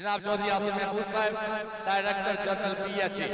जनाब चौधरी आसिम महमूद साहब, director general PHA।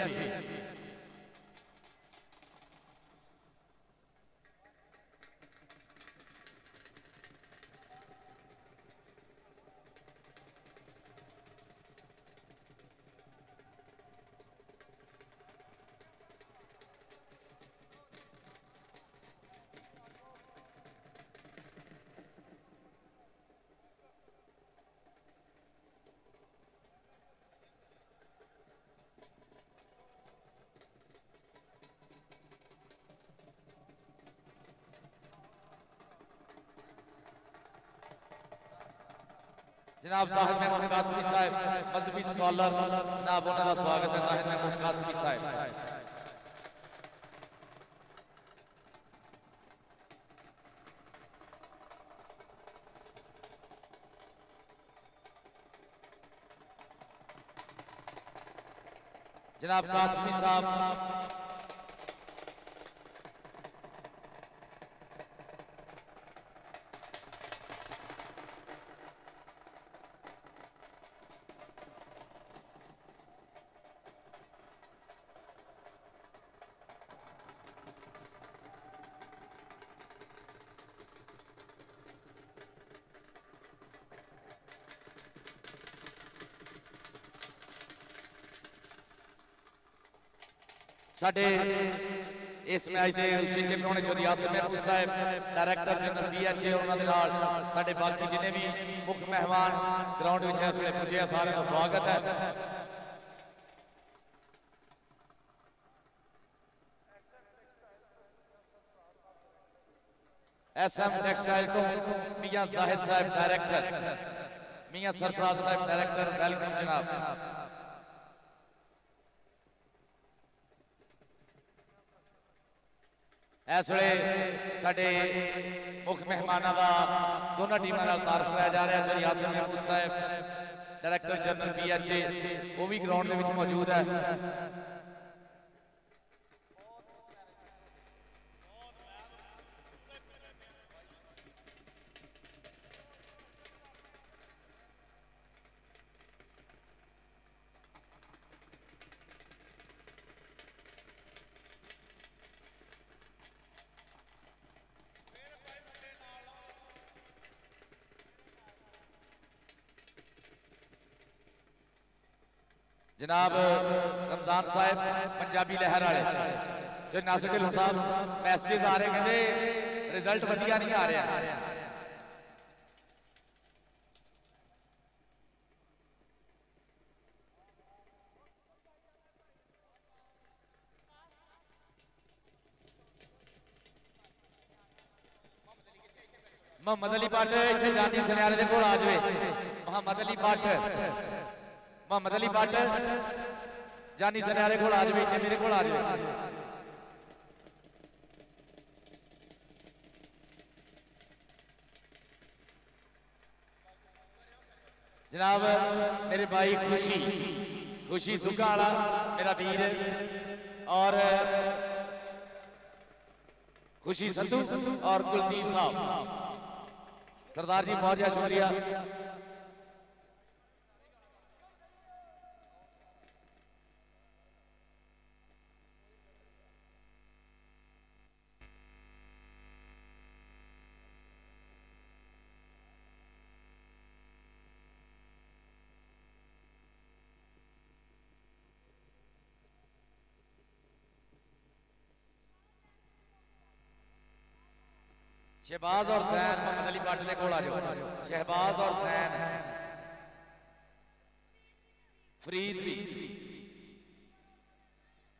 जनाब जाहिद महमूद कासमी साहब, मजहबी स्कॉलर, जनाब उन्होंने स्वागत है जाहिद महमूद कासमी साहब। जनाब कासमी साहब साडे इस मैच के उचेचे प्राहुणे चौधरी आसिम महमूद साहब, डायरेक्टर जनरल PHA, उन्होंने नाल साडे बाकी जिन्हें भी मुख्य मेहमान ग्राउंड में इस वे पुजे सारे का स्वागत है। SM टेक्सटाइल तो मियां जाहिद साहब डायरेक्टर, मियां सरफराज साहब डायरेक्टर, वेलकम जनाब। इस वे साडे मुख्य मेहमानों का दोनों टीमों का तारफ कराया जा रहा है। चौधरी आसिम महमूद साहब, डायरेक्टर जनरल PHA, वो भी ग्राउंड में मौजूद है। जनाब रमजान साहब पंजाबी लहर वाले, जो नासिर ढिल्लों साहब मैसेज आ रहे, कहते रिजल्ट वधिया नहीं आ रहा। मोहम्मद अली भट्ट इतने जानी सनियारे दे कोल आ जाए। मोहम्मद अली भट्ट, मोहम्मद अली भट्ट जानी सनियारे को आ जाए, इतने मेरे को आ जाए। जनाब मेरे भाई खुशी, खुशी दुग्गा वाला मेरा वीर, और खुशी संधू और कुलदीप साहब, सरदार जी बहुत बहुत शुक्रिया। शहबाज और सैन मोहम्मद अली भट्ट के कोल आ जाओ। शहबाज और सैन, फरीद भी,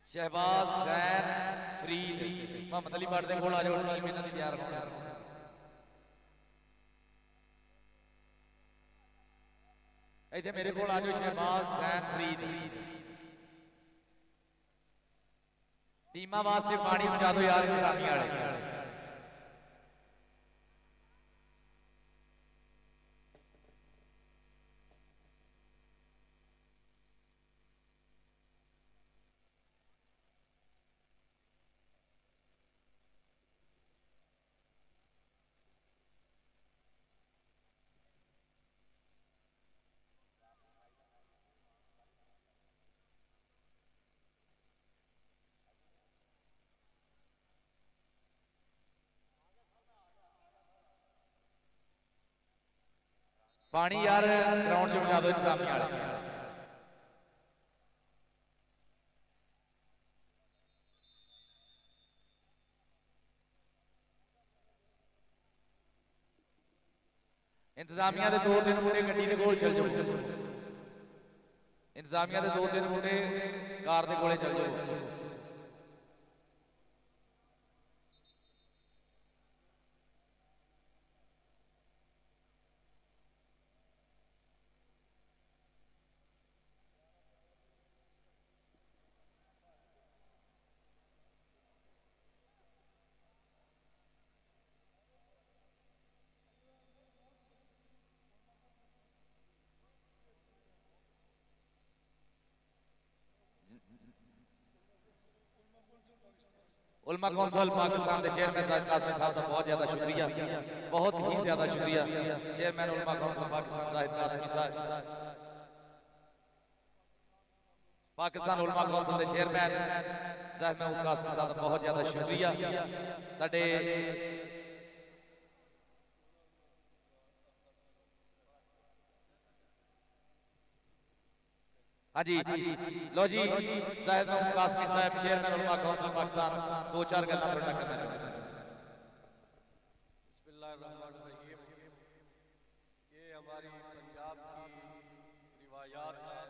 शहबाज सैन फरीद मोहम्मद अली भट्ट के कोल आ जाओ। टीम इन्हां दी तैयार होना, इत्थे मेरे कोल आ जाओ। शहबाज सैन फरीद, टीमां वास्ते पानी पहुंचा दो यार इंतजामी वाले। पानी यार ग्राउंड च पहुंचा दो इंतजामिया वाले। इंतजामिया के 2-3 मुंडे गड्डी के कोल चल जाओ। इंतजामिया के 2-3 मुंडे कार के कोले चल जाओ। उलमा कौंसल पाकिस्तान के चेयरमैन साहब कासमी साहब का बहुत ज्यादा शुक्रिया, बहुत ही ज्यादा शुक्रिया। चेयरमैन उलमा कौंसल पाकिस्तान साहिब कासमी साहब, पाकिस्तान उलमा कौंसल के चेयरमैन साहब महमूद कासमी साहब का बहुत ज्यादा शुक्रिया। साडे हाँ जी, लो जी साहिब महमूद कासमी साहब चेयरमैन उलमा कौंसिल पाकिस्तान 2-4 गल्लां करना चाहते हैं। ये हमारी पंजाब की रिवायात है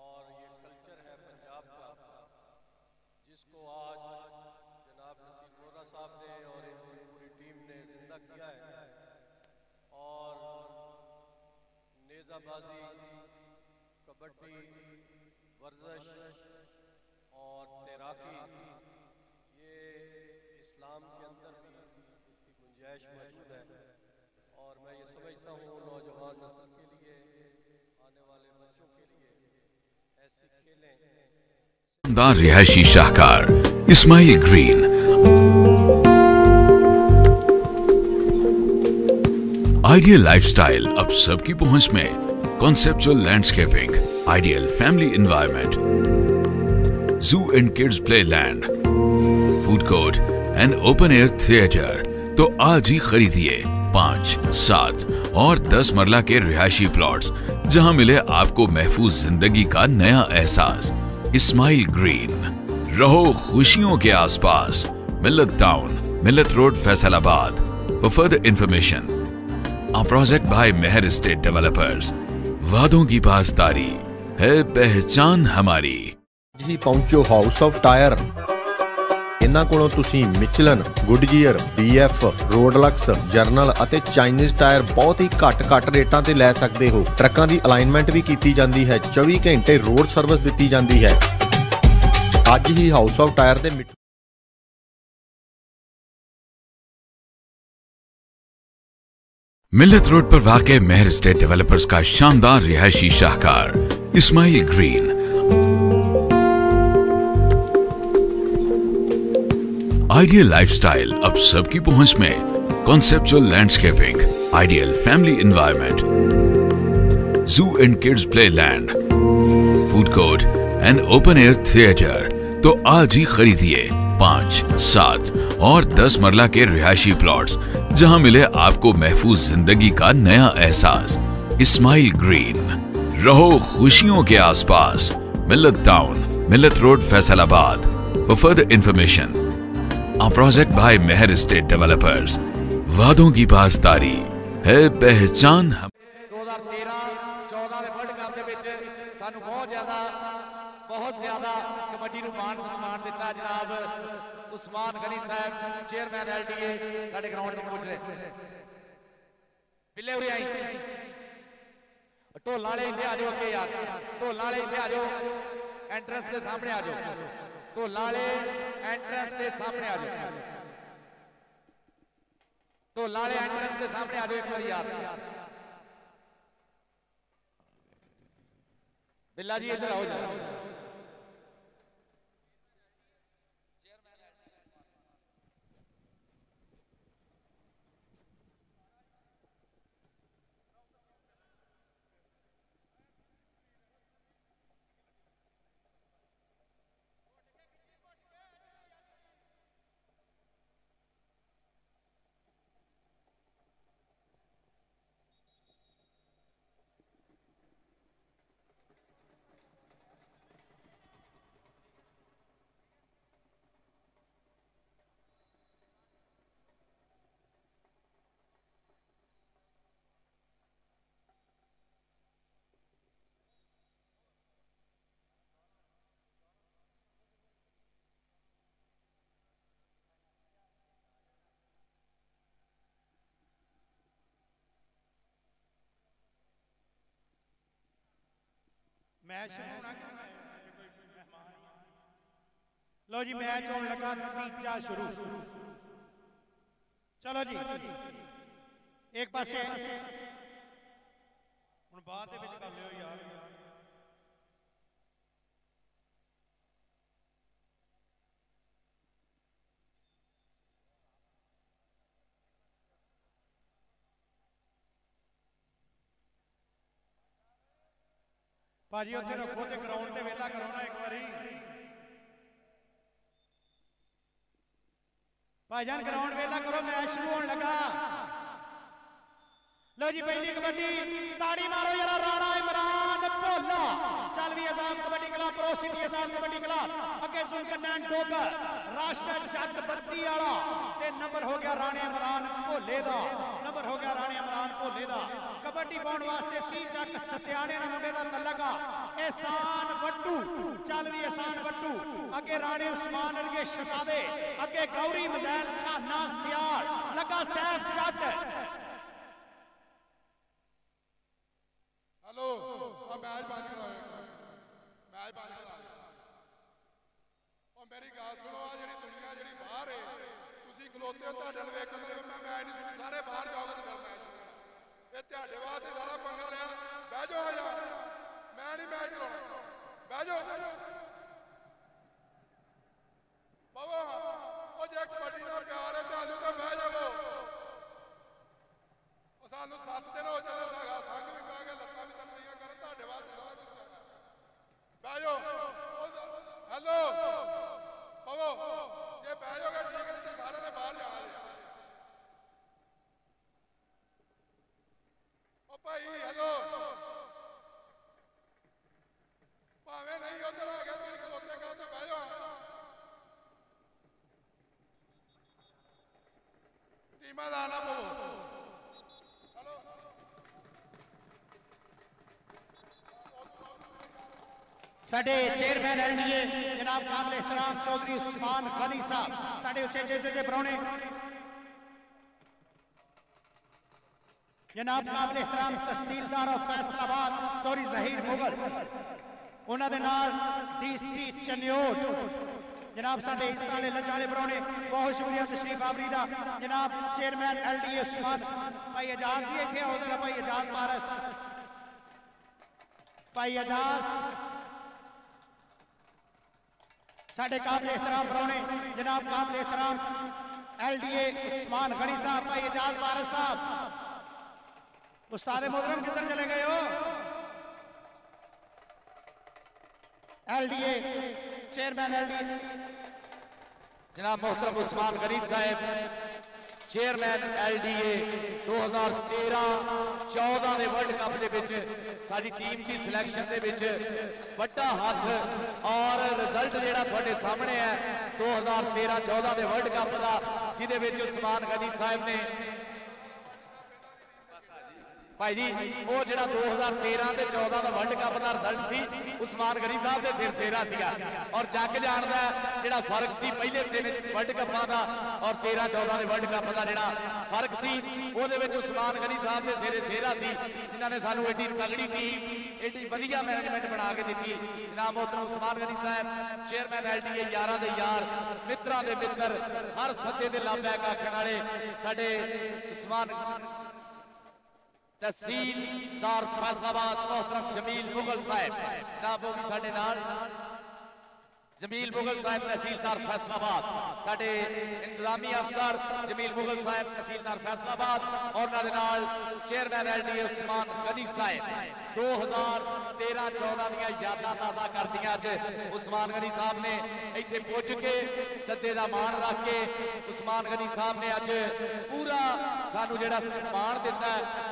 और ये कल्चर है पंजाब का, जिसको आज जनाब नसीर वोरा साहब ने और इनकी पूरी टीम ने जिंदा किया है। और नेज़ाबाजी, कबड्डी, वर्जिश और तैराकी, ये इस्लाम के अंदर भी इसकी गुंजाइश मौजूद है। और मैं ये समझता हूँ नौजवान नस्ल के लिए, आने वाले बच्चों के लिए ऐसी खेलें। शानदार रिहायशी शाहकार इस्माइल ग्रीन, आइडियल लाइफस्टाइल अब सबकी पहुंच में। Conceptual landscaping, ideal family environment, zoo and kids play land, food court and open air theatre. तो आज ही खरीदिए 5, 7 और 10 मरला के रिहायशी प्लॉट्स, जहां मिले आपको महफूज जिंदगी का नया एहसास। इस्माइल ग्रीन, रहो खुशियों के आसपास। Millat town, Millat road, Faisalabad. For further information, a project by Meher Estate Developers। वादों की पासदारी है पहचान हमारी। जी पहुंचो हाउस ऑफ टायर। इन्हां कोलों तुसीं मिचलन, गुडगियर, BF, रोडलक्स, जर्नल ਅਤੇ ਚਾਈਨੀਜ਼ ਟਾਇਰ ਬਹੁਤ ਹੀ ਘੱਟ ਰੇਟਾਂ ਤੇ ਲੈ ਸਕਦੇ ਹੋ। ਟਰੱਕਾਂ ਦੀ ਅਲਾਈਨਮੈਂਟ ਵੀ ਕੀਤੀ ਜਾਂਦੀ ਹੈ। 24 ਘੰਟੇ ਰੋਡ ਸਰਵਿਸ ਦਿੱਤੀ ਜਾਂਦੀ ਹੈ। ਅੱਜ ਹੀ ਹਾਊਸ ਆਫ ਟਾਇਰ ਦੇ मिल्लत रोड पर वाक़ मेहर एस्टेट डेवलपर्स का शानदार रिहायशी शाहकार इस्माइल ग्रीन। आइडियल लाइफस्टाइल अब सबकी पहुंच में। Conceptual landscaping, ideal family environment, zoo and kids play land, food court and open air theatre. तो आज ही खरीदिए 5, 7 और 10 मरला के रिहायशी प्लॉट्स, जहां मिले आपको महफूज जिंदगी का नया एहसास। इस्माइल ग्रीन, रहो खुशियों के आसपास। Millat town, Millat road, Faisalabad. For further information, a project by Meher Estate Developers। वादों की पासदारी है पहचान हम। 2013-14 ਦੇ ਵਰਲਡ ਕੱਪ ਦੇ ਵਿੱਚ ਸਾਨੂੰ ਬਹੁਤ ਜ਼ਿਆਦਾ ਕਬੱਡੀ ਨੂੰ ਮਾਣ ਸਨਮਾਨ ਦਿੱਤਾ। ਜਨਾਬ ਉਸਮਾਨ ਗਨੀ ਸਾਹਿਬ ਚੇਅਰਮੈਨ LTA ਸਾਡੇ ਗਰਾਊਂਡ 'ਚ ਪਹੁੰਚ ਰਹੇ। ਬਿੱਲੇ ਉਰੇ ਆਈ, ਢੋਲਾਂ ਵਾਲੇ ਇੱਥੇ ਆ ਜਾਓ ਅੱਗੇ ਯਾਰ, ਢੋਲਾਂ ਵਾਲੇ ਇੱਥੇ ਆ ਜਾਓ, ਐਂਟਰੈਂਸ ਦੇ ਸਾਹਮਣੇ ਆ ਜਾਓ, ਢੋਲਾਂ ਵਾਲੇ ਐਂਟਰੈਂਸ ਦੇ ਸਾਹਮਣੇ ਆ ਜਾਓ, ਢੋਲਾਂ ਵਾਲੇ ਐਂਟਰੈਂਸ ਦੇ ਸਾਹਮਣੇ ਆ ਜਾਓ ਇੱਕ ਵਾਰੀ ਯਾਰ। बिल्ला जी इधर आओ जरा। मैच होना लो जी, मैच होने लगा, तीजा शुरू। चलो जी, एक पासे हुण बाद दे विच कर लियो यार। भाजी उत्थे रखो ते ग्राउंड ते वेला करो ना एक बारी। भाईजान ग्राउंड वेला करो, मैच शुरू होने लगा। लो जी पहली कबड्डी, ताड़ी मारो यार, राणा इमरान भोला। चल भी आजाद कबड्डी क्लब, प्रो सिटी आजाद कबड्डी क्लब, अगे जुल्करनैन डोगर, राशिद जट बत्ती वाला ते नंबर हो गया राणे इमरान भोले दा, नंबर हो गया राणे इमरान भोले दा। कबड्डी पाउण वास्ते 30 चक सत्याने ना मुंडे दा तलका, एहसान वट्टू। चल भी एहसान वट्टू, अगे राणे उस्मान अरगे शतावे, अगे गौरी मजैल छाना सियाल, लगा सैफ जट। हेलो, मैच बंद कराओ, मैच बंद कराओ। और मेरी गल सुनो, आ जी दुनिया जी बाहर है, तुम खलोते हो, तुहाडे वल वेखण मैं मैच नहीं सुनी, सारे बाहर जाओगे तो फिर मैच ये तुहाडे वास्ते सारा पंगा लिया। बह जाओ यार, मैं नहीं मैच कराउणा, बह जाओ बाबा। वो जे कबड्डी का प्यार है तुहानू तो बह जाओ। सानू 7 दिन हो चले, संघ भी कह के लत्तां भी तकड़ियां कर, तुहाडे वास्ते सारा कुछ बह जाओ। हेलो बाबो, जे बह जाओगे ठीक नहीं तो सारे ने बाहर जाना जी। ओ भाई हेलो, भावें नहीं उधर आ गया, तुम खलोते कहो तो बह जाओ। टीमां दा ना पवो। साडे चेयरमैन एलडीए जनाब काबिल एहतराम चौधरी उस्मान गनी साहब, साडे उचे परौने जनाब काबिल एहतराम तहसीलदार ऑफ फैसलाबाद चौधरी जहीर मुगल, उन्हां दे नाल डीसी चन्योट जनाब साडे इज्जत वाले लजाले परौने, बहुत शुक्रिया तशरीफ आवरी दा। जनाब चेयरमैन एलडीए उस्मान भाई एजाज जी इत्थे आओ जरा, भाई एजाज पारस, भाई एजाज साडे काबिल एहतराम परौने जनाब काबिल एहतराम एलडीए उस्मान गनी साहब, भाई एजाज पारस साहब। उस्ताद मोहतरम किधर चले गए हो? एलडीए चेयरमैन एलडीए जनाब मोहतरम उस्मान गनी साहब, चेयरमैन एलडीए 2013-14 के वर्ल्ड कप के साडी टीम की सिलेक्शन के वड्डा हथ और रिजल्ट जिहड़ा तुहाडे सामने है 2013-14 के वर्ल्ड कप का, जिहदे विच उस्मान गनी साहब ने भाई जी वो जिहड़ा 2013 ते 14 का वर्ल्ड कप का रिजल्ट सी उस्मान गनी साहब के सिर सेरा सीगा। और जग जानदा जिहड़ा फर्क सी पहले 3 वर्ल्ड कपां दा और 13-14 के वर्ल्ड कप का जिहड़ा फर्क सी, ਉਹਦੇ ਵਿੱਚ उस्मान गनी साहब के सिरे सेरा सी, जिन्हां ने सानू एडी तगड़ी टीम एडी वधिया मैनेजमेंट बना के दी। जनाब मोहतरम उस्मान गनी साहब चेयरमैन एलडीए, यारां दे यार, मित्रां दे मित्र, हर सद्दे दे लाभैक आखण वाले साडे उस्मान तहसीलदार फैसलाबाद मोहतरम जमील मुगल साहब, जनाब वो भी साडे नाल जमील मुगल साहब तहसीलदार फैसलाबाद, साडे इंतजामी अफसर जमील मुगल साहब तहसीलदार फैसलाबाद और उन्हां दे नाल चेयरमैन एलडीए उस्मान गनी साहब 2013-14 ਦੀਆਂ यादां ताज़ा कर दियां। अज उस्मान गनी साहब ने इत्थे पुज के सद्दे दा मान रख के उस्मान गनी साहब ने अज पूरा सानू जिहड़ा मान दिता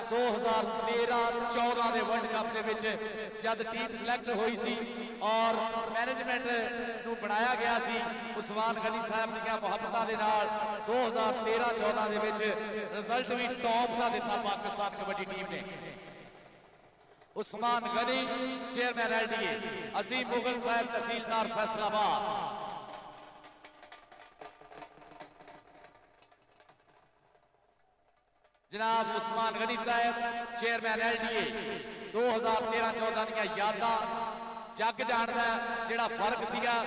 2013-14 के वर्ल्ड कप दे विच जद टीम सिलेक्ट हुई सी और मैनेजमेंट नू बनाया गया सी उस्मान गनी साहब दीआं मुहब्बतां दे नाल 2013-14 दे विच रिजल्ट भी टॉप का दिता पाकिस्तान कबड्डी टीम ने। उस्मान गनी चेयरमैन एलडीए, अजीम मुगल साहब तहसीलदार फैसलाबाद। जनाब उस्मान गनी साहब चेयरमैन एलडीए 2013-14 ਦੀਆਂ यादां जग जानदा जिहड़ा फर्क सीगा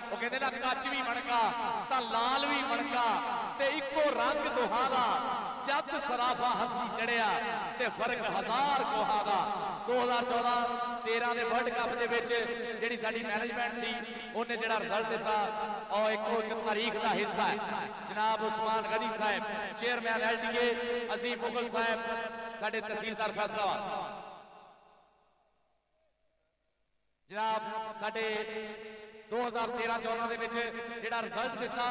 वो कहंदे ना कच भी मणका तां लाल भी मणका ते इक्को रंग दोहां दा जद सराफा हथी चढ़िया ते फर्क हजार कोहां दा 2014-13 दे वर्ल्ड कप दे विच जिहड़ी साडी मैनेजमेंट सी उन्हें जिहड़ा रिजल्ट दिता और एक तारीख दा हिस्सा है जनाब उस्मान गनी साहब चेयरमैन LDA अजीम मुगल साहब साडे तहसीलदार फैसलाबाद जनाब साडे 2013-14 दे विच जिहड़ा रिजल्ट दिता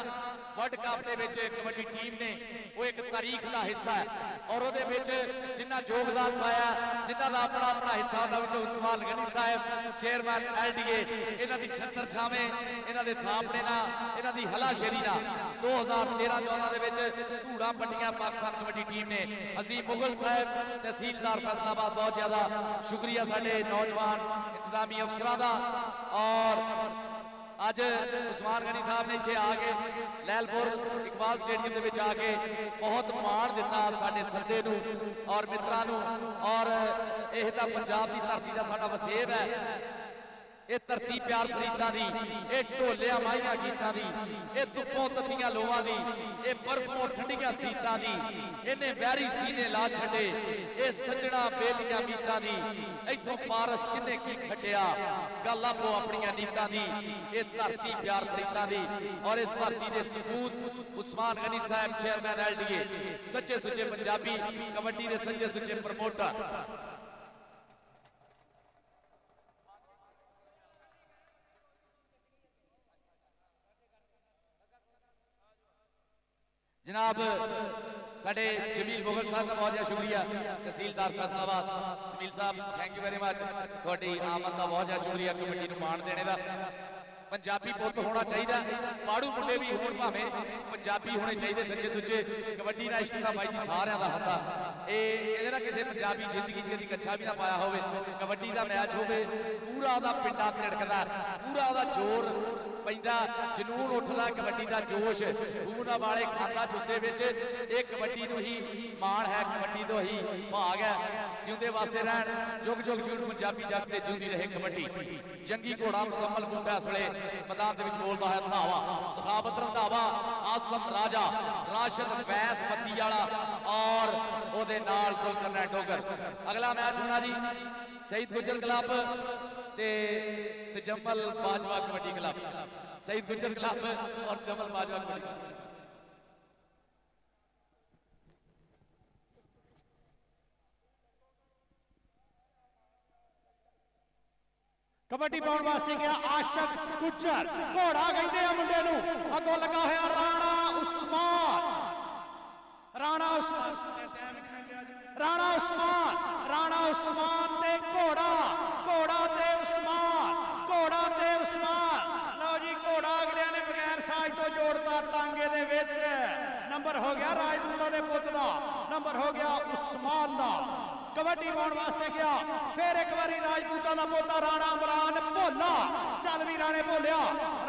वर्ल्ड कप दे विच कबड्डी टीम ने वो एक तारीख का हिस्सा है और उहदे विच जिन्ना योगदान पाया जिन्ना दा अपना अपना हिस्सा होंदा विच उस्मान गनी साहब चेयरमैन LDA इन्हां दी छत्तर छावें इन्हां दे थापणे नाल इन्हां दी हलाशेरी नाल 2013-14 दे विच धूड़ा पंडियां पाकिस्तान कबड्डी टीम ने अजीम मुगल साहब तहसीलदार फैसलाबाद बहुत ज्यादा शुक्रिया साडे नौजवान इंतजामी अफसरां दा और अज उस्मान गनी साहब ने इत्थे आके लैलपुर इकबाल स्टेडियम दे विच आके बहुत मान दिता साडे सद्दे नूं और मित्रां नूं और इह तां पंजाब दी धरती दा साडा वसेब है ये धरती प्यार फरीदां दी ये ढोलिया माहियां गीतां दी ये धुप्पों तत्तियां लोहां दी ये बर्फों ठंडियां सीतां दी इन्हें वैरी सीने ला छड्डे ये सजना बेलियां मीतां दी इथों पारस किन्ने की खड्डिया गल आपो अपनियां नीतां दी ये धरती प्यार फरीदां दी और इस धरती दे सबूत उस्मान गनी साहब चेयरमैन LDA सच्चे सुच्चे पंजाबी कबड्डी दे सच्चे सुच्चे प्रमोटर जनाब साडे जमील मुगल साहब का बहुत ज्यादा शुक्रिया तहसीलदार फैसलाबाद जमील साहब थैंक यू वेरी मच थोड़ी आमद का बहुत ज्यादा शुक्रिया कबड्डी नूं मान देने का पंजाबी पुत होना चाहिए माड़ू मुंडे भी होण भावें पंजाबी होने चाहिए सच्चे सुच्चे कबड्डी नाल इश्क दा भाई जी सारियां दा हुंदा इहदे नाल किसी पंजाबी जिंदगी च कदी कच्छा भी ना पाया होवे कबड्डी दा मैच होवे पूरा ओहदा पिंडा तिड़कदा पूरा ओहदा जोर पैंदा जनून उठदा कबड्डी दा जोश खून वाले खांदा जुस्से विच ये कबड्डी नूं ही मान है कबड्डी तो ही भाग है जिउंदे वास्ते रहन जुग जुग जूड़ पंजाबी जग ते जिउंदी रहे कबड्डी जंगी घोड़ा मुसम्मल बूटा इस वेले मैदान दे विच बोलदा है रंधावा सखावत रंधावा आसम राजा राशिद बैस पत्ती वाला और ओदे नाल जुल्करनैन डोगर अगला मैच होना जी शहीद गुजर क्लब ते जमल बाजवा कबड्डी क्लब शहीद गुजर क्लब और जमल बाजवा कबड्डी कबड्डी पाउण वास्ते गया आशक गुजर घोड़ा कहते हैं मुंडे नूं अगों लगा होया राणा उस्मान राणा उस्मान ते घोड़ा घोड़ा ते उस्मान लो जी घोड़ा अगलिया ने बगैर साज तो जोड़ता टांगे दे विच नंबर हो गया राजपूतां दे पुत दा नंबर हो गया उस्मान दा कबड्डी पाउण वास्ते गया फिर एक बारी राजपूतां दा पोता राणा इमरान भोला चल भी राणे भोलिया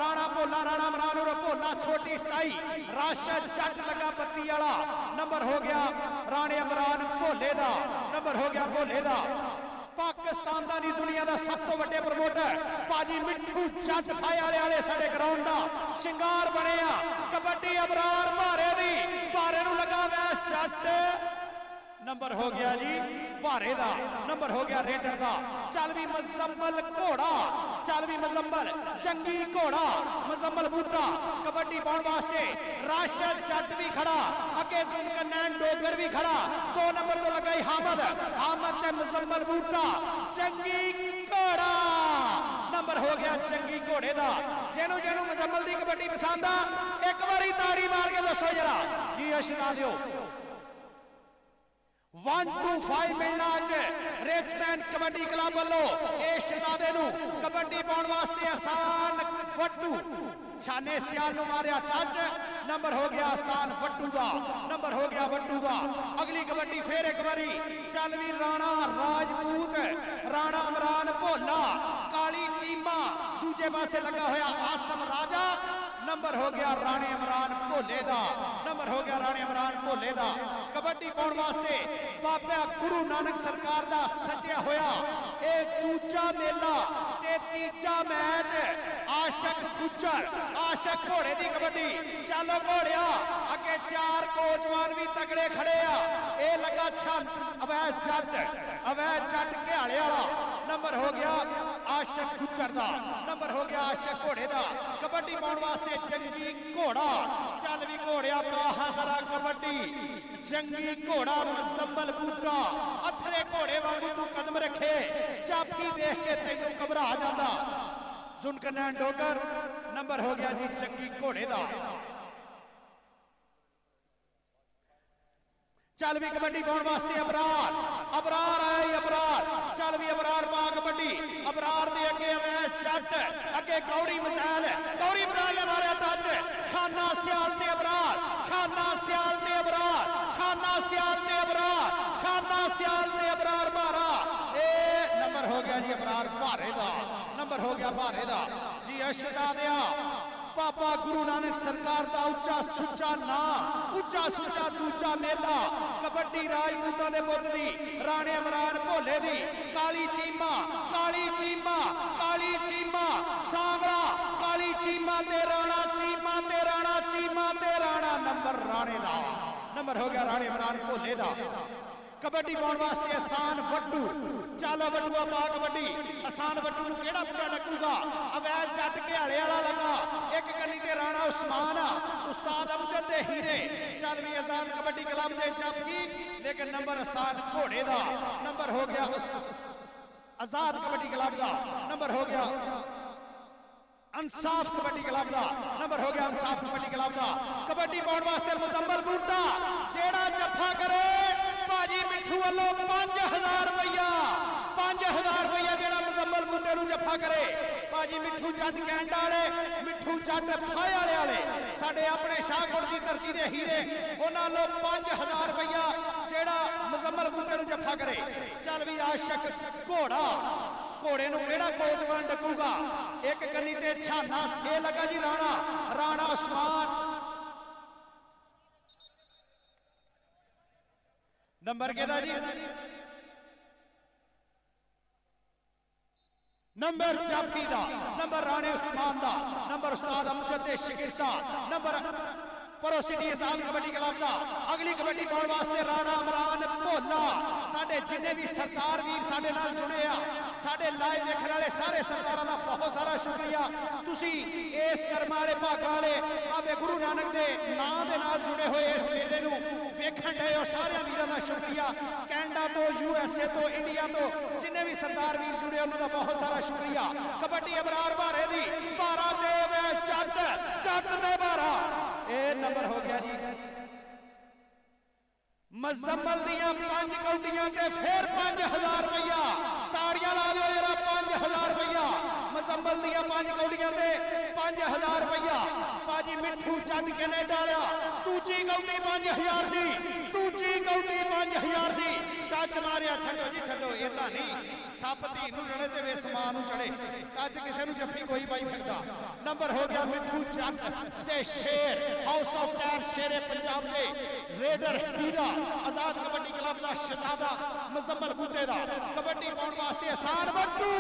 राणा इमरान और भोला छोटी 27 राशिद जट लगा पत्ती वाला नंबर हो गया राणे इमरान भोले दा नंबर हो गया भोले दा पाकिस्तान दा नहीं दुनिया दा सब तो वड्डे प्रमोटर पाजी मिठू जट फाय वाले साडे ग्राउंड दा शिंगार बने आ कबड्डी अबरार भारे दी भारे नूं लगा वैस जट नंबर हो गया जी भारे दा नंबर हो गया रेडर दा चल भी मुजम्मल घोड़ा चल भी मुजम्मल चंगी घोड़ा मुजम्मल बूटा कबड्डी पाउण वास्ते राशिद जट भी खड़ा अगे जुल्करनैन डोगर भी खड़ा 2 नंबर तो लगाई हामद ते मुजम्मल बूटा चंगी घोड़ा नंबर हो गया चंगी घोड़े दा जेनू जेनू मुजम्मल दी कबड्डी पसंद आ एक बारी ताड़ी मार के दसो जरा जी अशना दियो 1 to 5 मिलना अज रिचमैन कबड्डी क्लब वालों इस शहजादे नूं कबड्डी पाउण वास्ते आसान वट्टू छाने सियाल नूं मारिया टच नंबर हो गया आसान वट्टू दा नंबर हो गया वट्टू दा अगली कबड्डी फिर एक बारी चल भी राणा राजपूत राणा इमरान भोला काली चीमा दूजे पासे लगा होया आसम राजा नंबर हो गया राणे इमरान भोले दा, नंबर हो गया राणे इमरान भोले दा। कबड्डी पाउण वास्ते बाबा गुरु नानक सरकार दा सजया होया ये दूजा मेला ते तीजा मैच। आशक गुज्जर आशक घोड़े दी कबड्डी, चलो घोड़िया अगे चार कोचवान भी तगड़े खड़े आ। ये लगा छन अवैध जट घियाले वाला। नंबर हो गया आशक गुज्जर दा, नंबर हो गया आशक घोड़े दा। कबड्डी पाउण वास्ते जंगी घोड़ा, चल भी घोड़िया बाहा करा कबड्डी। जंगी घोड़ा मुजम्मल बूटा, अथरे घोड़े वांगू तू कदम रखे, जाफी देख के तैनू घबरा जाता। जुनकनैन डोगर, नंबर हो गया जी जंगी घोड़े दा। चल भी कबड्डी पाउण वास्ते अबरार आए अबरार, चल भी अबरार पा कबड्डी। अबरार दे अगे अवैध जट, अगे गौरी मजैल ने मारिया टच। छाना सियाल ते अबरार, छाना सियाल ते अबरार, छाना सियाल ते अबरार, छाना सियाल ते अबरार भारा। ए नंबर हो गया जी अबरार भारे दा, नंबर हो गया भारे दा जी। अशहजादिया बाबा गुरु नानक सरकार का उच्चा सुच्चा नाम, उच्चा सुच्चा दूजा मेला। कबड्डी राजपूतां दे पुत्त दी, राणे इमरान भोले दी। काली चीमा सांगड़ा, काली चीमा ते राणा, चीमा ते राणा, चीमा ते राणा। नंबर राणे दा, नंबर हो गया राणे इमरान भोले दा। कबड्डी पाउण वास्ते आसान वट्टू, चल वट्टूआ पा कबड्डी। आसान वट्टू नूं किहड़ा बुरा लगूगा? अवैध जट घियाले वाला लगा, एक कन्नी ते राणा उस्मान, उस्ताद अमजद दे हीरे। चल भी आजाद कबड्डी क्लब दे जाफी, लेकिन नंबर आसान घोड़े दा। नंबर हो गया आजाद कबड्डी क्लब दा, नंबर हो गया इंसाफ कबड्डी क्लब दा, नंबर हो गया इंसाफ कबड्डी क्लब दा। कबड्डी पाउण वास्ते मुजम्मल बूटा, जेड़ा जफा करे भाजी मिठू वालों 5000 रुपया, 5000 रुपया जेड़ा मुजम्मल बूटे नूं जफा करे। भाजी मिठू जट कैंडा वाले, मिठू जट फाए वाले साडे अपने शाहकोट की धरती दे हीरे, उन्हां लो 5000 रुपया जेड़ा मुजम्मल बूटे नूं जफा करे। चल भी आशक घोड़ा, घोड़े नूं केड़ा कोचवान डकूगा? एक कन्नी ते छाना, ये लगा जी राणा, राणा उस्मान। नंबर केदा जी? नंबर जाफी दा, नंबर राणे उस्मान दा, नंबर उस्ताद अमजद दे शिगिर्द दा, नंबर परोसिटी आजाद कबड्डी क्लब दा। अगली कबड्डी पाउण वास्ते राणा इमरान भोला। साडे जिन्ने भी सरदार वीर साडे नाल जुड़े आ, साडे लाइव देखने वाले सारे सरदारां दा बहुत सारा शुक्रिया। तुसी इस कर्मां वाले भागां वाले बाबे गुरु नानक दे नाम दे नाल जुड़े हुए इस मेले नूं वेखण डए हो, सारे वीरां दा शुक्रिया। कैनेडा तो, USA तो, इंडिया तो जिन्ने भी सरदार वीर जुड़े उन्हां दा बहुत सारा शुक्रिया। कबड्डी अबरार भारे दी, भारा देव जट, जट दे भारा। ए नंबर हो गया जी मुजम्मल दियां 5 कौटियां ते फिर 5000 रुपया। ताड़ियां ला दो जरा, 5000 रुपया मुजम्मल दियां 5 कौटियां ते 5000 रुपया। भाजी मिठू जट कैनेडा वाला, दूजी कौटी 5000 दी, दूजी कौटी 5000 दी। टच मारिया, छड्डो जी छड्डो, इदां नहीं सप धी नूं रले ते वेस मां नूं चढ़े। टच किसे नूं जफ्फी कोई पाई सकदा। नंबर हो गया मिठू जट ते शेर, हाउस ऑफ टायर शेरे पंजाब के रेडर हीरा, आजाद कबड्डी क्लब का शहजादा मुजम्मल बूटे दा। कबड्डी पाउण वास्ते आसान वट्टू,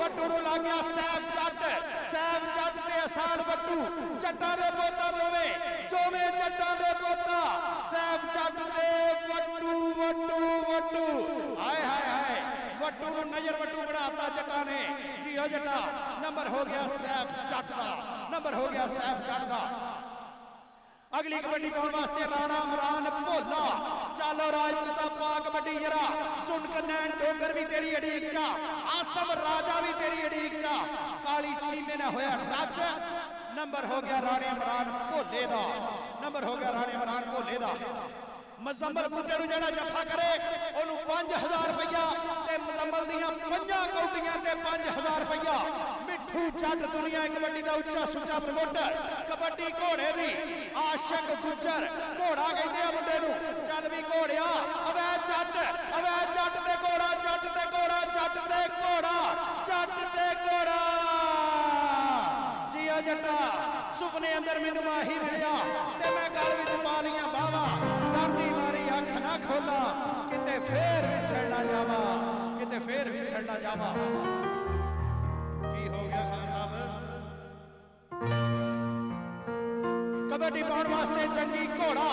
वट्टू नूं लग गया सैफ जट ते आसान वट्टू। जट्टां दे पोता दोवें जट्टां दे पोता, सैफ जट ते वट्टू वट्टू वट्टू। हाय हाय हाय, वट्टू नूं नजर वट्टू बनाता जट्टां ने जी। हो जट्टा, नंबर हो गया सैफ जट दा, नंबर हो गया सैफ जट दा। अगली कबड्डी पाउण वास्ते राणा इमरान भोला। चलो राजपूता पा कबड्डी जरा। सुनकनैन डोगर भी तेरी अड़ीक चा, आसम राजा भी तेरी अड़ीक चा। काली चीमे ने होया टच। नंबर हो गया राणे इमरान भोले दा, नंबर हो गया राणे इमरान भोले दा। मुजम्मल बूटे नूं जेड़ा जफा करे ओनू 5000 रुपया ते मुजम्मल दियां 5 कौटियां ते 5000 रुपया। मिठू जट दुनिया कबड्डी दा उच्चा सुच्चा प्रमोटर। कबड्डी घोड़े दी, आशक गुज्जर घोड़ा कहंदे आ मुंडे नूं। चल भी घोड़िया, अवैध जट ते घोड़ा, जट ते घोड़ा, जट ते घोड़ा, जट ते घोड़ा। जिया जट्टा सुपने ना जावा। की हो गया खान साहब? कबड्डी पाउण वास्ते जंगी घोड़ा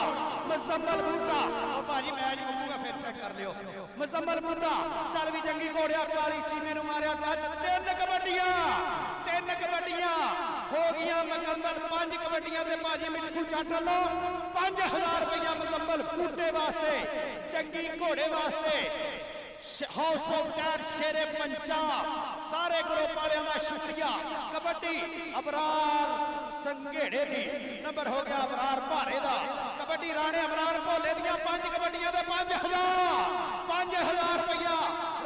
मुजम्मल बूटा। ओ भाजी मैच मुकूगा फिर चेक कर लियो। मुजम्मल बूटा चल भी जंगी घोड़िया काली चीमे नूं मारिया टच। तीन कबड्डियां हो गई मुकम्मल। 5 कबड्डियां ते भाजी मिठू जट लो 5000 रुपया मुकम्मल बूटे वास्ते जंगी घोड़े वास्ते। हाउस ऑफ टायर शेरे पंजाब सारे ग्रुप वालों का शुक्रिया। कबड्डी अबरार संघेड़े की नंबर हो गया अबरार भारे का। कबड्डी राणे अबरार भोले दियां 5 कबड्डियां ते 5000 रुपया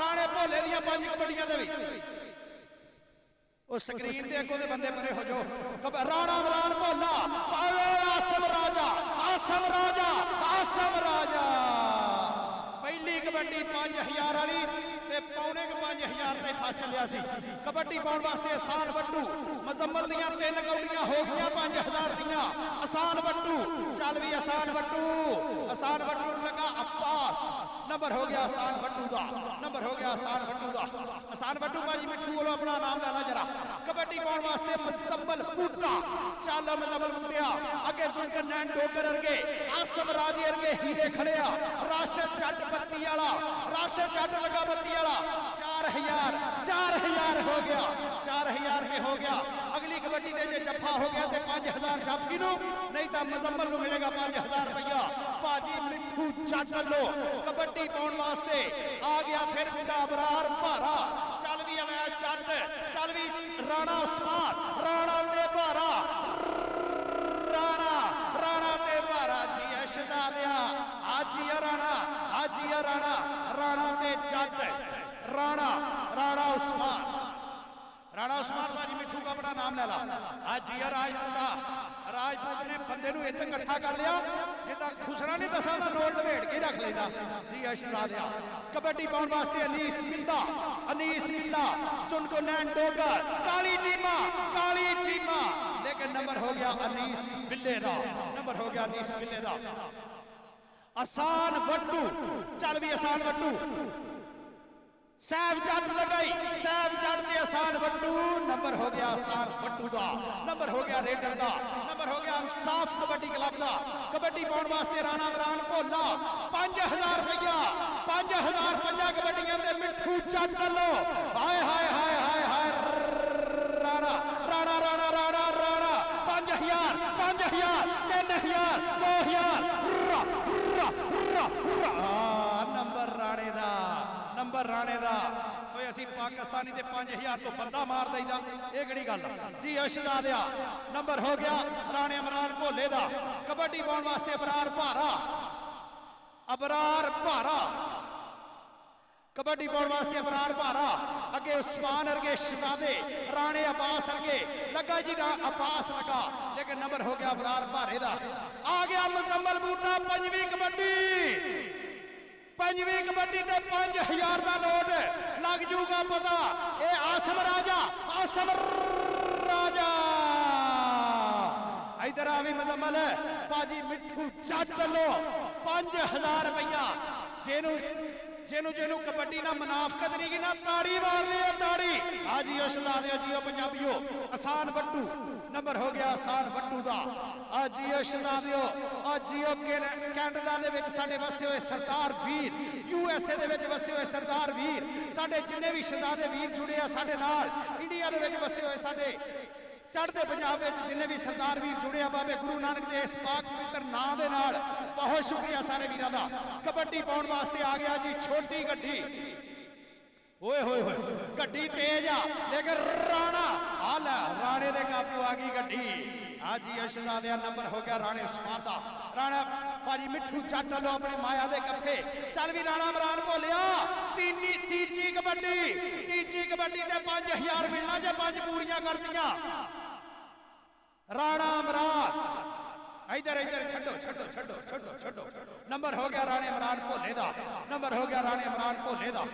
राणे भोले दियां 5 कबड्डियां दे वो स्क्रीन दे अगों दे बंदे परे हो जाओ। राणा अबरार भोला आसम राजा पहली कबड्डी 5000 वाली ते पौने 5000 ते फस चलिया सी। कबड्डी पाउण वास्ते आसान वट्टू मुजम्मल दियां 3 कौड़ियां हो गईयां 5000 दियां। आसान वट्टू चल भी आसान वट्टू लगा अब्बास। नंबर हो गया आसान वट्टू दा। आसान वट्टू भाजी मिठू कोलों अपना नाम ला जरा। कबड्डी पाउण वास्ते मुजम्मल बूटा चल मुजम्मल बूटिया अगे जुल्कर नैन डोगर अरगे आसम राजे अरगे हीरे खड़िया। राशिद जट बत्ती वाला राशिद जट लगा बत्ती वाला 4000 हो गया 4000 के हो गया। अगली कबड्डी दे जे जफा हो गया तो 5000 जाफी नूं नहीं तो मुजम्मल नूं मिलेगा 5000 रुपया। भाजी मिठू जट लो कबड्डी पाउण वास्ते आ गया फिर मुंडा अबरार भारा। चल भी आया जट चल भी राणा उस्मान राणा ते भारा राणा ते भारा जी शहजादिया आजी राणा ते जट राणा उस्मान भाजी मिठू का अपना नाम ले ला। आज राजपूत ने बंदे नूं इत्थे इकट्ठा कर लिया जिदा खुसरा नहीं दसा दा नोट लपेट के रख लेंदा जी शहजादिया। कबड्डी पाउण वास्ते अनीस मिल्ला सुन को नैन डोगर काली चीमा लेकिन नंबर हो गया अनीस बिल्ले दा। आसान वट्टू चल भी आसान वट्टू सैफ जट लगाई सैफ जट ते आसान वट्टू। नंबर हो गया आसान वट्टू दा। नंबर हो गया रेडर दा। नंबर हो गया इंसाफ कबड्डी क्लब दा। कबड्डी पाउण वास्ते राणा इमरान भोला 5000 रुपया 5000 5 कबड्डियां ते मिठू जट लो। हाय राणा 5000 3000 2000 नंबर राणे दा कोई असी पाकिस्तानी ते 5000 तो बंदा मार दईदा ये केड़ी गल जी शहजादिया। नंबर हो गया राणे इमरान भोले दा। कबड्डी पाउण वास्ते अबरार भारा कबड्डी पाउण वास्ते अबरार भारा अगे उस्मान अरगे शहजादे राणे अब्बास अरगे लगा जी अब्बास लगा लेकिन नंबर हो गया अबरार भारे दा। आ गया मुजम्मल बूटा 5वीं कबड्डी ते 5000 का नोट लग जूगा पता। ये आसम राजा इधर आ भी मुजम्मल भाजी मिठू जट लो 5000 रुपया। जेनू कबड्डी ना मुनाफकत नहीं की ना ताड़ी मार लिया ताड़ी। आज जियो पंजाबियो आसान वट्टू नंबर हो गया आसान वट्टू दा। जियो शहजादियो जियो कैनेडा दे विच साडे वसे हुए सरदार वीर USA दे विच वसे हुए सरदार वीर साडे जिन्ने भी शहजादे वीर जुड़े आ साडे नाल इंडिया दे विच वसे हुए साडे चढ़ते पंजाब विच जिन्ने भी सरदार वीर जुड़े आ बाबे गुरु नानक दे इस पाक पवित्र नां दे नाल बहुत शुक्रिया सारे वीरां दा। कबड्डी पाउण वास्ते आ गया जी छोटी गड्डी। ओए गड्डी तेज आ लेकिन राणे दे काबू आ गई गड्डी। आज शहजादिया नंबर हो गया राणे उस्मान दा। राणा भाजी मिठू जट लो अपने माया दे कफे चल भी राणा इमरान भोलिया। तीजी कबड्डी ते 5000 मिलना जे 5 पूरियां कर दियां। राणा इमरान इधर छड्डो नंबर हो गया राणे इमरान भोले दा।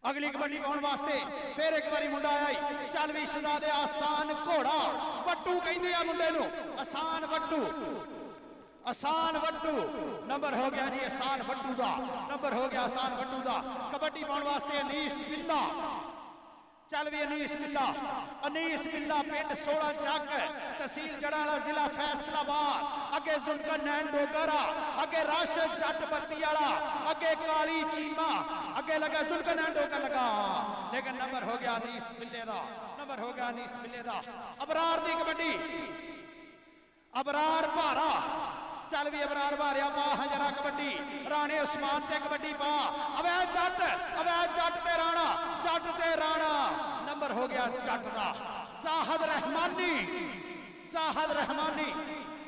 अगली कबड्डी पाउण वास्ते फिर एक बारी मुंडा आया चल भी शहजादे आसान घोड़ा वट्टू कहंदे आ मुंडे नूं आसान वट्टू आसान वट्टू नंबर हो गया जी आसान वट्टू का नंबर हो गया आसान वट्टू का कबड्डी पाने वास्ते अनीस बिल्ला चल भी अनीस बिल्ला पिंड 16 चक तहसील जड़ाला जिला फैसलाबाद अगे जुल्कर नैन डोगरा अगे राशिद जट बत्ती वाला अगे काली चीमा अगे लगा जुल्कर नैन डोगर लगा लेकिन नंबर हो गया अनीस बिल्ले का नंबर हो गया अनीस बिल्ले का अबरार दी कबड्डी अबरार भारा चल भी अबरार भारिया पा हजरा कबड्डी राणे उस्मान ते कबड्डी पा अवैध जट ते राणा नंबर हो गया जट का साहद रहमानी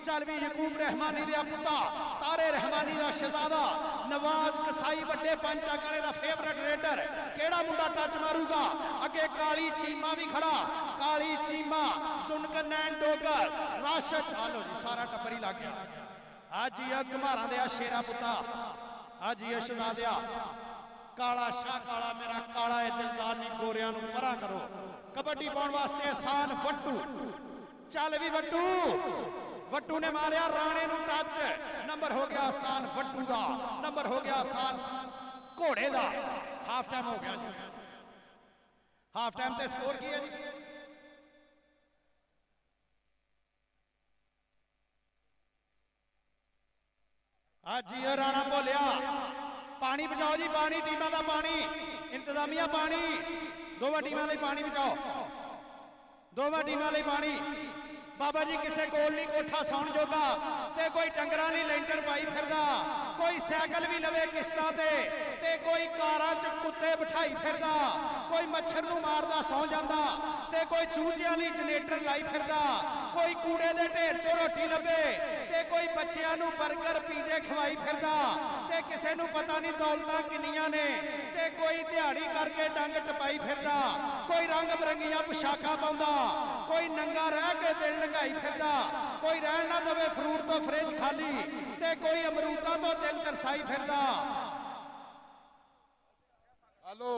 चल भी यकूब रहमानी दे पुत्ता तारे रहमानी दा शहजादा नवाज कसाई वड्डे पंच अगले दा फेवरेट रेडर केड़ा मुंडा टच मारूगा अगे काली चीमा भी खड़ा काली चीमा सुनकर नैन डोगर राशिद चलो जी सारा टब्बर ही लग गया आज ही घमारा दे शेरा पुत्ता आज ही शहजादिया काला शाह काला मेरा काला ए दिलदार नी गोरियां नू परा करो कबड्डी पाउण वास्ते आसान वट्टू चल भी वट्टू ने मारिया राणे नू टच नंबर हो गया आसान वट्टू का नंबर हो गया आसान घोड़े का हाफ टाइम हो गया जी हाफ टाइम ते स्कोर की है जी आज जी राणा बोलिया पानी बचाओ जी पानी टीमां दा पानी इंतजामिया पानी दोवां टीमां लई पानी बचाओ दोवां टीमां लई पानी बाबा जी किसे कोल नहीं कोठा सौण जोगा ते कोई डंगरां लई लेंटर पाई फिरदा कोई साइकिल भी लवे किस्तां ते कोई कारां च कुत्ते बिठाई फिरदा कोई मच्छर नूं मारदा सौ जांदा ते कोई चूचियां लई जनरेटर लाई फिरदा कोई कूड़े दे ढेर चों रोटी लभे ते कोई बच्चियां नूं बर्गर पीजे खवाई फिरदा ते किसे नूं पता नहीं दौलतां किन्नियां ने ते कोई दिहाड़ी करके डंग टपाई फिरदा कोई रंग बरंगियां पोशाकां पाउंदा कोई नंगा रह के दिल लंघाई फिरदा कोई रहन ना दवे फ्रूट तो फ्रिज खाली ते कोई अमरूदां तो दिल तरसाई फिरदा हेलो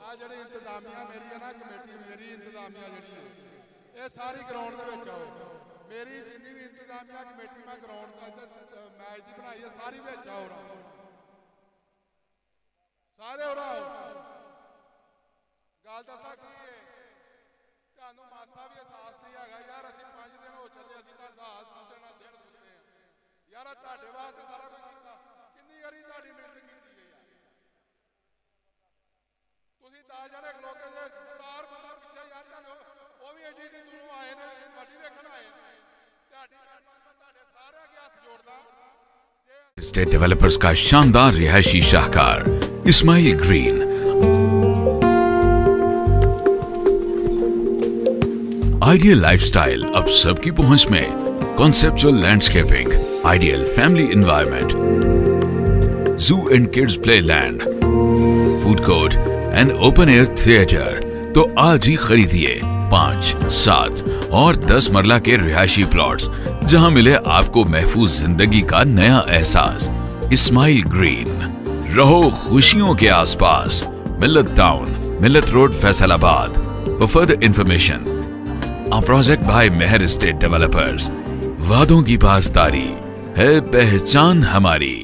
आ जिहड़ी इंतजामिया मेरी है ना कमेटी मेरी इंतजामिया जिहड़ी है ये सारी ग्राउंड दे विच आओ मेरी जिन्नी भी इंतजामिया कमेटी मैं ग्राउंड दा मैच दी बनाई है सारी विच आओ सारे हो आओ गल दसा की है ਤੁਹਾਨੂੰ ਮਾਸਾ ਵੀ ਅਹਿਸਾਸ ਨਹੀਂ ਹੈਗਾ ਯਾਰ ਅਸੀਂ 5 ਦਿਨ ਹੋ ਚੱਲੇ ਅਸੀਂ ਤਾਂ ਦਾਸ ਪੁੱਛਣਾ ਦਿਨ ਸੁੱਤੇ ਯਾਰ ਤੁਹਾਡੇ ਵਾਸਤੇ ਸਾਰਾ ਕੁਝ ਕੀਤਾ ਕਿੰਨੀ ਵਾਰੀ ਤੁਹਾਡੀ ਮਿਹਨਤ ਕੀਤੀ ਗਈ ਆ ਤੁਸੀਂ 10 ਜਣੇ ਖਲੋਕੇ ਜੇ ਚਾਰ ਬੰਦਾ ਪਿੱਛੇ ਯਾਰ ਤੁਹਾਨੂੰ ਉਹ ਵੀ ਏਡੀ ਏਡੀ ਦੂਰੋਂ ਆਏ ਨੇ ਕਬੱਡੀ ਵੇਖਣ ਆਏ ਤੁਹਾਡੀ ਮਿਹਨਤ ਤੁਹਾਡੇ ਸਾਰਿਆਂ ਅੱਗੇ ਹੱਥ ਜੋੜਦਾ स्टेट डेवलपर्स का शानदार रिहायशी शाहकार इस्माइल ग्रीन आइडियल लाइफस्टाइल अब सबकी पहुंच में conceptual landscaping ideal family environment zoo and kids play land food court and open air theatre तो आज ही खरीदिए 5, 7 और 10 मरला के रिहायशी प्लॉट्स जहां मिले आपको महफूज जिंदगी का नया एहसास। इस्माइल ग्रीन, रहो खुशियों के आसपास। Millat town, Millat road, Faisalabad. For further information, our project by Mehar estate developers. वादों की पासदारी है पहचान हमारी।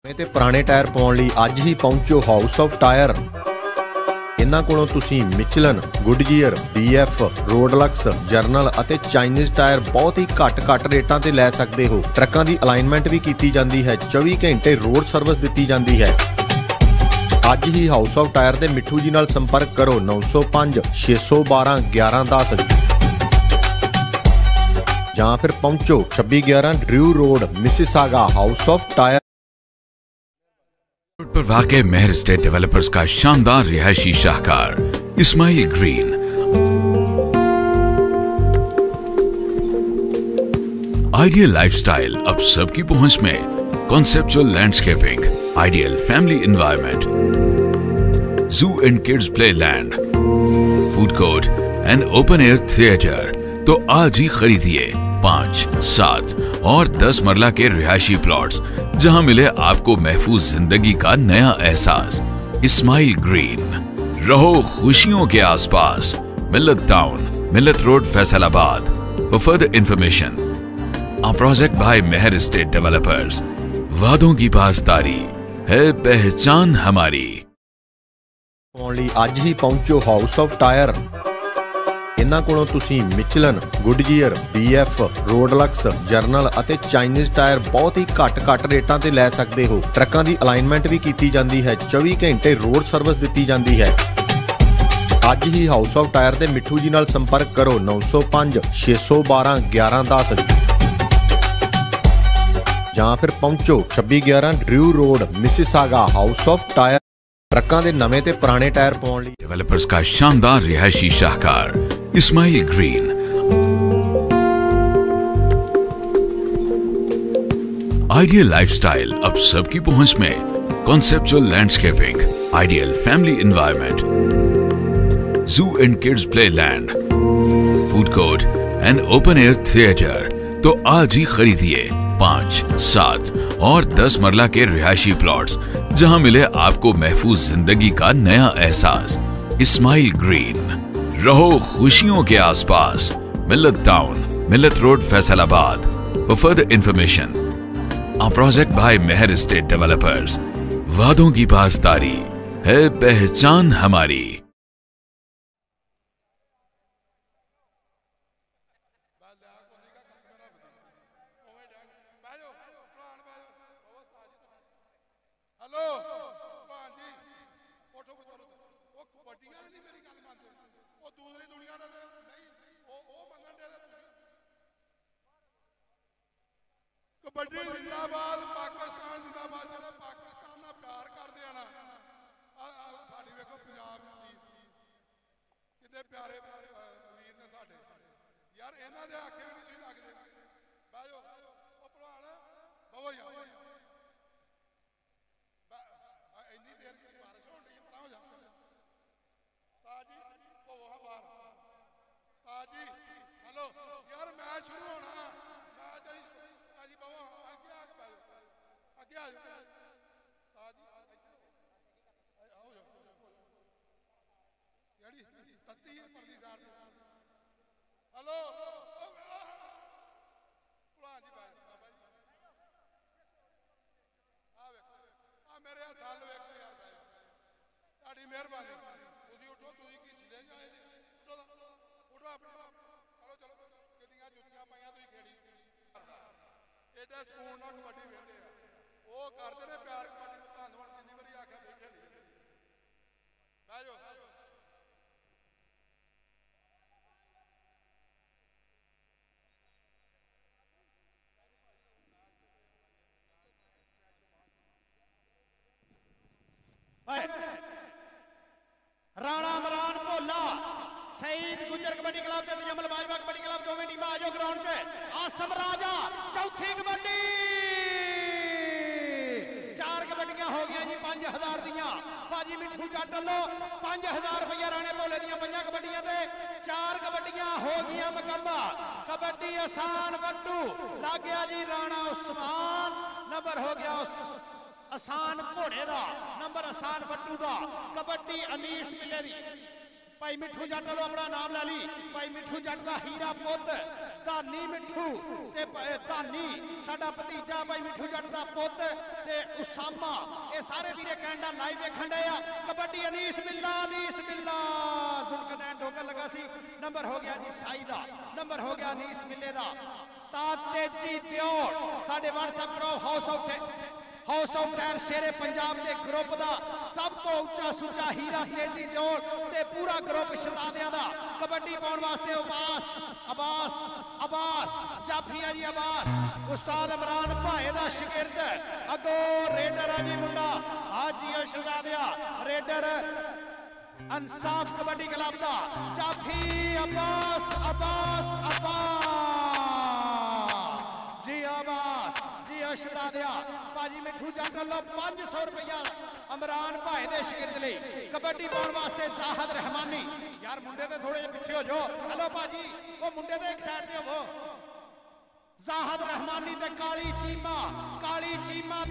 ਤੇ ਪੁਰਾਣੇ ਟਾਇਰ ਪਾਉਣ ਲਈ ਅੱਜ ਹੀ ਪਹੁੰਚੋ ਹਾਊਸ ਆਫ ਟਾਇਰ। ਇਹਨਾਂ ਕੋਲੋਂ ਤੁਸੀਂ ਮਿਚਲਨ, ਗੁੱਡਗੀਅਰ, BF, ਰੋਡਲਕਸ, ਜਰਨਲ ਅਤੇ ਚਾਈਨੀਜ਼ ਟਾਇਰ ਬਹੁਤ ਹੀ ਘੱਟ ਰੇਟਾਂ ਤੇ ਲੈ ਸਕਦੇ ਹੋ। ਟਰੱਕਾਂ ਦੀ ਅਲਾਈਨਮੈਂਟ ਵੀ ਕੀਤੀ ਜਾਂਦੀ ਹੈ। 24 ਘੰਟੇ ਰੋਡ ਸਰਵਿਸ ਦਿੱਤੀ ਜਾਂਦੀ ਹੈ। ਅੱਜ ਹੀ ਹਾਊਸ ਆਫ ਟਾਇਰ ਦੇ ਮਿੱਠੂ ਜੀ ਨਾਲ ਸੰਪਰਕ ਕਰੋ 905 612 1110 ਜਾਂ ਫਿਰ ਪਹੁੰਚੋ 2611 Drew road, Mississauga. House of tyre पर वाक़ मेहर स्टेट डेवलपर्स का शानदार रिहायशी शाहकार इस्माइल ग्रीन। आइडियल लाइफस्टाइल अब सबकी पहुंच में conceptual landscaping, ideal family environment, zoo and kids playland, food court and open air theatre। तो आज ही खरीदिए 5, 7 और 10 मरला के रिहायशी प्लॉट्स, जहां मिले आपको महफूज जिंदगी का नया एहसास। इस्माइल ग्रीन, रहो खुशियों के आसपास। Millat town, Millat road, Faisalabad. For further information, our project by Mehar estate developers। वादों की पासदारी है पहचान हमारी। ਪਾਉਣ ਲਈ ਅੱਜ ਹੀ ਪਹੁੰਚੋ ਹਾਊਸ ਆਫ ਟਾਇਰ। ਇਹਨਾਂ ਕੋਲੋਂ ਤੁਸੀਂ ਮਿਚਲਨ, ਗੁੱਡਜੀਅਰ, BF, ਰੋਡਲਕਸ, ਜਰਨਲ ਅਤੇ ਚਾਈਨੀਜ਼ ਟਾਇਰ ਬਹੁਤ ਹੀ ਘੱਟ ਰੇਟਾਂ ਤੇ ਲੈ ਸਕਦੇ ਹੋ। ਟਰੱਕਾਂ ਦੀ ਅਲਾਈਨਮੈਂਟ ਵੀ ਕੀਤੀ ਜਾਂਦੀ ਹੈ। 24 ਘੰਟੇ ਰੋਡ ਸਰਵਿਸ ਦਿੱਤੀ ਜਾਂਦੀ ਹੈ। ਅੱਜ ਹੀ ਹਾਊਸ ਆਫ ਟਾਇਰ ਦੇ ਮਿੱਠੂ ਜੀ ਨਾਲ ਸੰਪਰਕ ਕਰੋ 905 612 1110 ਜਾਂ ਫਿਰ ਪਹੁੰਚੋ 2611 Drew road, Mississauga. House of tyre ਟਰੱਕਾਂ ਦੇ ਨਵੇਂ ਤੇ ਪੁਰਾਣੇ ਟਾਇਰ ਪਾਉਣ ਲਈ। डेवलपर्स का शानदार रिहायशी शाहकार इस्माइल ग्रीन। आइडियल लाइफस्टाइल अब सबकी पहुंच में। Conceptual landscaping, ideal family environment, zoo and kids playland, food court and open air theatre। तो आज ही खरीदिए 5, 7 और 10 मरला के रिहायशी प्लॉट्स, जहां मिले आपको महफूज जिंदगी का नया एहसास। इस्माइल ग्रीन, रहो खुशियों के आसपास। Millat town, Millat road, Faisalabad. For further information, our project by Mehar estate developers। वादों की पासदारी है पहचान हमारी। हेलो भान जी, उठो पुत्रो। वो कबड्डियां नहीं मेरी गल मानते, वो दूसरी दुनिया ने नहीं, वो मंगन दे कबड्डी जिंदाबाद, पाकिस्तान जिंदाबाद। जो पाकिस्तान का प्यार करते हैं ना, साड़ी वेखो पंजाब कितने प्यारे वीर ने साडे यार। इन्हों के आखे भी नहीं लगते। बह जाओ भलवान, बवो यार। इन्नी देर की बारिश हो रही है, पर हो जा ताजी होवो हां बाहर। ताजी हेलो यार, मैच शुरू होना, मैच ताजी बवो आगे आके बैठो, आगे आ जाओ ताजी। आओ जाओ यारी तत्ती है परली साइड। हेलो भलवान जी भाई बाबा जी आ वेखो, आ मेरे हल वेखो यार भाई, ताड़ी मेहरबानी। तुसी उठो, तुसी की छिले जाए जी। उठो उठो अपने चलो चलो, कितनियां जुत्तियां पाइयां तुसी खेड़ी। एडा सकून नाल कबड्डी वेखदे आ, वो करदे ने प्यार कबड्डी नूं। धन्नवाद, कितनी बारी आख्या वेखे नहीं। बह जाओ राणा इमरान भोला, सईद गुजर कबड्डी क्लब ते जमल बाजवा कबड्डी क्लब दोवें टीमां आ जाओ ग्राउंड 'च। आसम राजा चौथी कबड्डी। 4 कबड्डियां हो गई जी 5000 दियां। भाजी मिठू जट लो 5000 रुपया राणे भोले दियां 5 कबड्डियां ते 4 कबड्डियां हो गई मुकम्मल। कबड्डी आसान वट्टू लग गया जी राणा उस्मान। नंबर हो गया आसान घोड़े का, नंबर आसान वट्टू का। कबड्डी अनीस मिलेरी। भाई मिठू जट लो अपना नाम लै ली। भाई मिठू जट का हीरा पुत धानी मिठू ते धानी साडा भतीजा भाई मिठू जट का पुत ते उसामा, ये सारे वीरे कैनेडा लाइव देखण डे आ। कबड्डी अनीस मिल्ला, अनीस मिल्ला जुल्कनैन ढोकर लगा सी। नंबर हो गया जी साई का, नंबर हो गया अनीस मिल्ले का। उस्ताद तेजी दियोड़ साडे WhatsApp group house of tyre शेरे पंजाब के ग्रुप का सब तो उच्चा सुचा हीरा तेजी दियोड़ ते पूरा ग्रुप शहजादियां दा। कबड्डी पाउण वास्ते अब्बास जाफिया जी अब्बास, उस्ताद इमरान भाए दा शागिर्द। अगो रेडर है जी मुंडा हाजी शहजादिया, रेडर इंसाफ कबड्डी क्लब का जाफी अब्बास जी अब्बास जी यश दा दिया भाजी मिठू जट लो 500 रुपया इमरान भाई दे शिगिर्द लई कबड्डी पाउण वास्ते जाहिद रहमानी यार मुंडे ते थोड़े जिहे पिछे हो जाओ हेलो भाजी वो मुंडे ते एक साइड ते होवो जाहिद रहमानी ते काली चीमा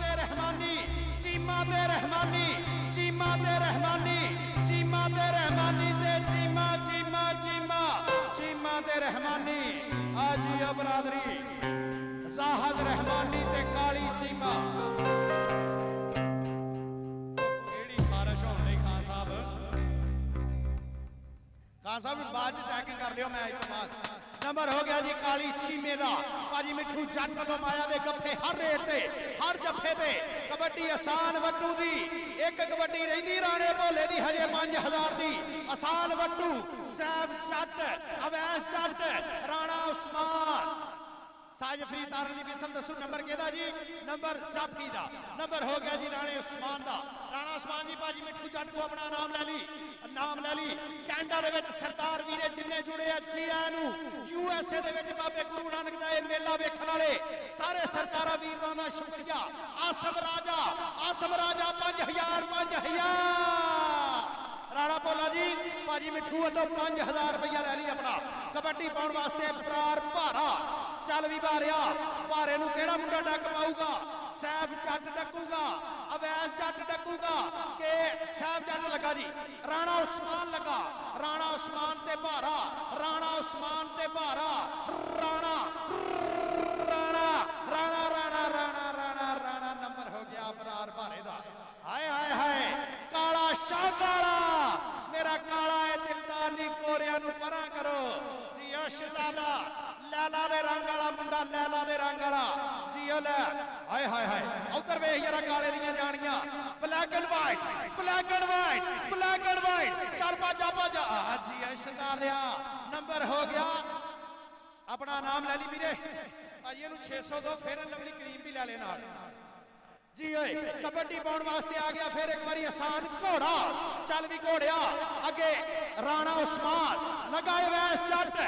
ते रहमानी चीमा ते रहमानी चीमा ते रहमानी चीमा ते रहमानी ते चीमा चीमा चीमा चीमा ते रहमानी आजी बरादरी जाहिद रहमानी ते काली चीमा केड़ी खारिश होण लई खान साहब बाद चेकिंग कर लियो मैं इस बाद नंबर हो गया जी काली चीमे दा भाजी मिठू जट लो माया दे गफ्फे हर रेट ते हर जफ्फे ते कबड्डी आसान वट्टू दी एक कबड्डी रहिंदी राणे भोले दी हजे 5000 दी आसान वट्टू सैफ जट अवैस जट राणा उस्मान साज फ्री तारन दी बिसल दसू नंबर केदा जी नंबर जाफी दा नंबर हो गया जी राणे उस्मान दा राणा उस्मान जी भाजी मिठू जट को अपना नाम ले ली कैनेडा दे विच सरदार वीरे जिन्ने जुड़े जीएनू यूएसए दे विच बाबे गुरु नानक दा ये मेला वेखण वाले सारे सरदारा वीरां दा शुक्रिया आसम राजा 5000 राणा भोला जी भाजी मिठू वालों 5000 रुपया ले ली अपना कबड्डी पाउण वास्ते फरार भारा चल भी भारिया भारे नूं केड़ा मुंडा डक पाऊगा सैफ जट डकूगा अवैस जट डकूगा के सैफ जट लगा जी राणा उस्मान लगा राणा उस्मान ते भारा राणा उस्मान ते भारा राणा राणा राणा राणा राणा राणा राणा नंबर हो गया फरार भारे दा हाय हाय हाय काला शाह काला मेरा काला है दिलदार नी कोरिया नूं परां करो जी शहजादा लैला दे रंग वाला मुंडा लैला दे रंग वाला जी ओ लै हाय हाय हाय उधर वेख यार काले दियां जानियां black and white black and white black and white चल भाजा जी शहजादा नंबर हो गया अपना नाम ले ली वीरे भाजी इहनूं 600 दो फिर लवली क्रीम भी ले ले नाल जी ओए कबड्डी पाउण वास्ते आ गया फिर एक बारी आसान घोड़ा चल भी घोड़िया अगे राणा उस्मान लगाए अवैस जट ते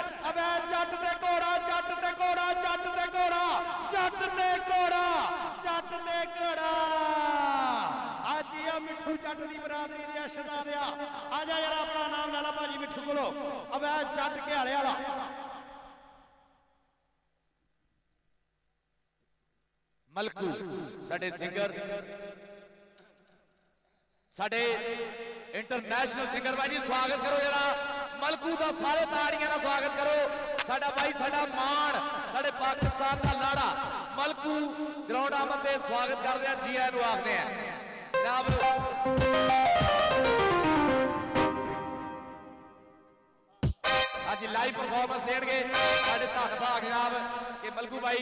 घोड़ा जट ते घोड़ा जट ते घोड़ा जट ते घोड़ा जट ते घोड़ा आज ये मिठू जट दी बरादरी दी शहजादिया आजा यार अपना नाम ले ला भाजी मिठू कोलो अवैस जट के हाले वाला मलकू साडे सिंगर साडे इंटरनेशनल सिंगर भाई जी स्वागत करो जरा मलकू का सारे ताड़ियां ना स्वागत करो साडा भाई साडा मान साडे पाकिस्तान का लाड़ा मलकू ग्राउंड आमद दे स्वागत करदे आ जी आनू आखदे आ जनाब आज लाइव परफॉर्मेंस देणगे साडे धन्नवाद जनाब कि मलकू भाई